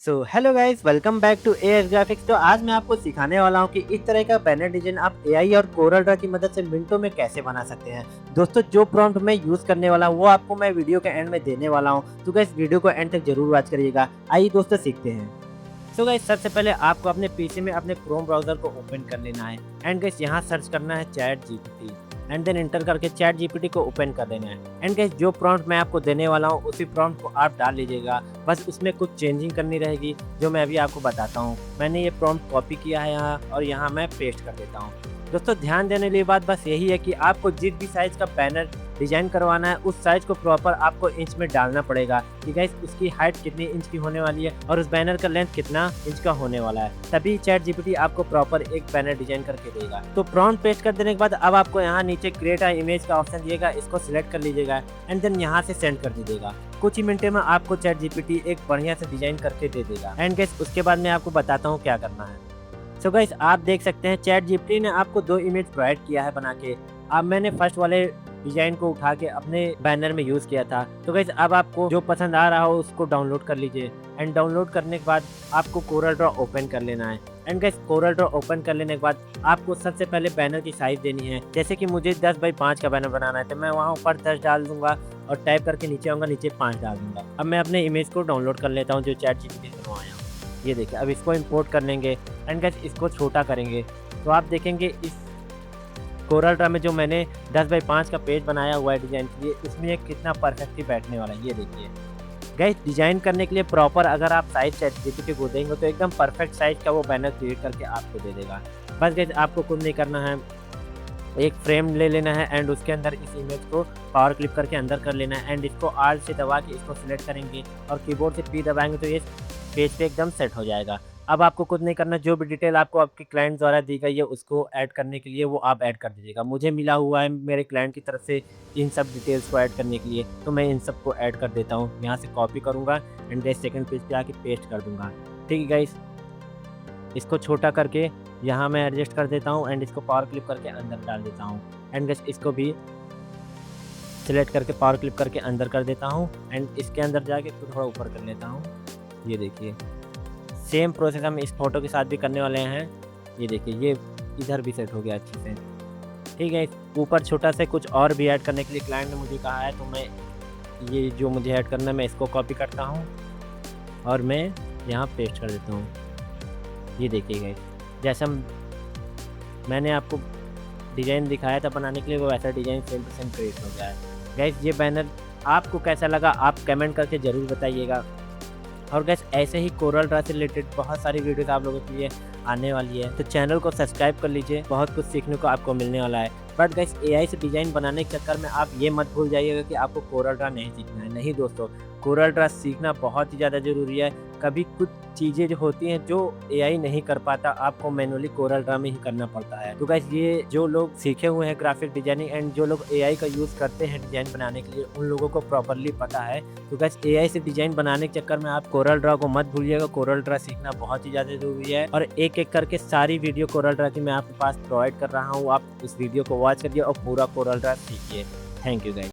So hello guys, welcome back to AS graphics. तो आज मैं आपको सिखाने वाला हूं कि इस तरह का बैनर डिजाइन आप एआई और कोरल ड्रॉ की मदद से मिनटों में कैसे बना सकते हैं। दोस्तों, जो प्रॉम्प्ट मैं यूज करने वाला हूं वो आपको मैं वीडियो के एंड में देने वाला हूं, तो गाइस वीडियो को एंड तक जरूर वॉच करिएगा। आइए दोस्तों, सीखते हैं। सो गाइस, सबसे पहले आपको अपने पीसी में अपने क्रोम ब्राउजर को ओपन कर लेना है एंड गाइस यहाँ सर्च करना है ChatGPT and then enter करके चैट जीपीटी को ओपन कर लेना है। एंड गाइस, जो प्रॉम्प्ट मैं आपको देने वाला हूँ उसी प्रॉम्प्ट को आप डाल लीजिएगा, बस उसमें कुछ चेंजिंग करनी रहेगी जो मैं अभी आपको बताता हूँ। मैंने ये प्रॉम्प्ट कॉपी किया है यहाँ और यहाँ मैं पेस्ट कर देता हूँ। दोस्तों, ध्यान देने वाली बात बस यही है कि आपको जिस भी साइज का बैनर डिजाइन करवाना है उस साइज को प्रॉपर आपको इंच में डालना पड़ेगा कि गाइस उसकी हाइट कितनी इंच की होने वाली है और उस बैनर का लेंथ कितना इंच का होने वाला है, तभी चैट जीपीटी आपको प्रॉपर एक बैनर डिजाइन करके देगा। तो प्रॉम्प्ट पेस्ट कर देने के बाद अब आपको यहाँ नीचे क्रिएट अ इमेज का ऑप्शन दिएगा, इसको सिलेक्ट कर लीजिएगा एंड देन यहाँ से सेंड कर दीजिएगा। कुछ ही मिनटों में आपको चैट जीपीटी एक बढ़िया से डिजाइन करके दे देगा। एंड गाइस, उसके बाद मैं आपको बताता हूँ क्या करना है। सो गाइस, आप देख सकते हैं चैट जीपीटी ने आपको 2 इमेज प्रोवाइड किया है बना के। अब मैंने फर्स्ट वाले डिजाइन को उठा के अपने बैनर में यूज किया था। तो गाइस, अब आपको जो पसंद आ रहा हो उसको डाउनलोड कर लीजिए एंड डाउनलोड करने के बाद आपको कोरल ड्रॉ ओपन कर लेना है। And guys, Corel Draw open कर लेने के बाद आपको सबसे पहले बैनर की साइज देनी है। जैसे कि मुझे 10 बाई 5 का बैनर बनाना है तो मैं वहाँ ऊपर 10 डाल दूंगा और टाइप करके नीचे आऊंगा, नीचे 5 डाल दूंगा। अब मैं अपने इमेज को डाउनलोड कर लेता हूँ जो चैट जीपीटी से बनवाया हूँ। ये देखिए, अब इसको इंपोर्ट कर लेंगे एंड गाइस इसको छोटा करेंगे तो आप देखेंगे इस कोरल ड्रॉ में जो मैंने 10 बाई 5 का पेज बनाया हुआ है डिजाइन के लिए, उसमें ये कितना परफेक्टली बैठने वाला है। ये देखिए गाइस, डिजाइन करने के लिए प्रॉपर अगर आप साइज चैट जीपीटी को देंगे तो एकदम परफेक्ट साइज का वो बैनर क्रिएट करके आपको दे देगा। बस गाइस, आपको कुछ नहीं करना है, एक फ्रेम ले लेना है एंड उसके अंदर इस इमेज को पावर क्लिप करके अंदर कर लेना है एंड इसको आर से दबा के इसको सिलेक्ट करेंगे और कीबोर्ड से पी दबाएंगे तो ये पेज पे एकदम सेट हो जाएगा। अब आपको कुछ नहीं करना, जो भी डिटेल आपको आपके क्लाइंट द्वारा दी गई है उसको ऐड करने के लिए वो आप ऐड कर दीजिएगा। मुझे मिला हुआ है मेरे क्लाइंट की तरफ से इन सब डिटेल्स को ऐड करने के लिए, तो मैं इन सब को ऐड कर देता हूँ। यहाँ से कॉपी करूँगा एंड गाइस सेकंड पेज पे आके पेस्ट कर दूँगा। ठीक है गाइस, इसको छोटा करके यहाँ मैं एडजस्ट कर देता हूँ एंड इसको पावर क्लिप करके अंदर डाल देता हूँ एंड गाइस इसको भी सिलेक्ट करके पावर क्लिप करके अंदर कर देता हूँ एंड इसके अंदर जाके इसको थोड़ा ऊपर कर लेता हूँ। ये देखिए, सेम प्रोसेस हम इस फोटो के साथ भी करने वाले हैं। ये देखिए, ये इधर भी सेट हो गया अच्छे से। ठीक है, ऊपर छोटा से कुछ और भी ऐड करने के लिए क्लाइंट ने मुझे कहा है, तो मैं ये जो मुझे ऐड करना है मैं इसको कॉपी करता हूँ और मैं यहाँ पेस्ट कर देता हूँ। ये देखिए गाइस, जैसा मैंने आपको डिज़ाइन दिखाया था बनाने के लिए वो वैसा design same to same create हो गया है। गाइस, ये बैनर आपको कैसा लगा आप कमेंट करके ज़रूर बताइएगा। और गाइस, ऐसे ही कोरल ड्रॉ से रिलेटेड बहुत सारी वीडियोस आप लोगों के लिए आने वाली है, तो चैनल को सब्सक्राइब कर लीजिए, बहुत कुछ सीखने को आपको मिलने वाला है। बट गाइस, एआई से डिज़ाइन बनाने के चक्कर में आप ये मत भूल जाइएगा कि आपको कोरल ड्रॉ नहीं सीखना है। नहीं दोस्तों, कोरल ड्रॉ सीखना बहुत ही ज़्यादा ज़रूरी है। कभी कुछ चीज़ें जो होती हैं जो एआई नहीं कर पाता, आपको मैनुअली कोरल ड्रॉ में ही करना पड़ता है। तो गाइस, ये जो लोग सीखे हुए हैं ग्राफिक डिजाइनिंग एंड जो लोग एआई का यूज़ करते हैं डिज़ाइन बनाने के लिए, उन लोगों को प्रॉपरली पता है। तो गाइस, एआई से डिज़ाइन बनाने के चक्कर में आप कोरल ड्रॉ को मत भूलिएगा। कोरल ड्रॉ सीखना बहुत ही ज़्यादा ज़रूरी है और एक एक करके सारी वीडियो कोरल ड्रॉ की मैं आपके पास प्रोवाइड कर रहा हूँ। आप उस वीडियो को वॉच करिए और पूरा कोरल ड्रॉ सीखिए। Thank you guys.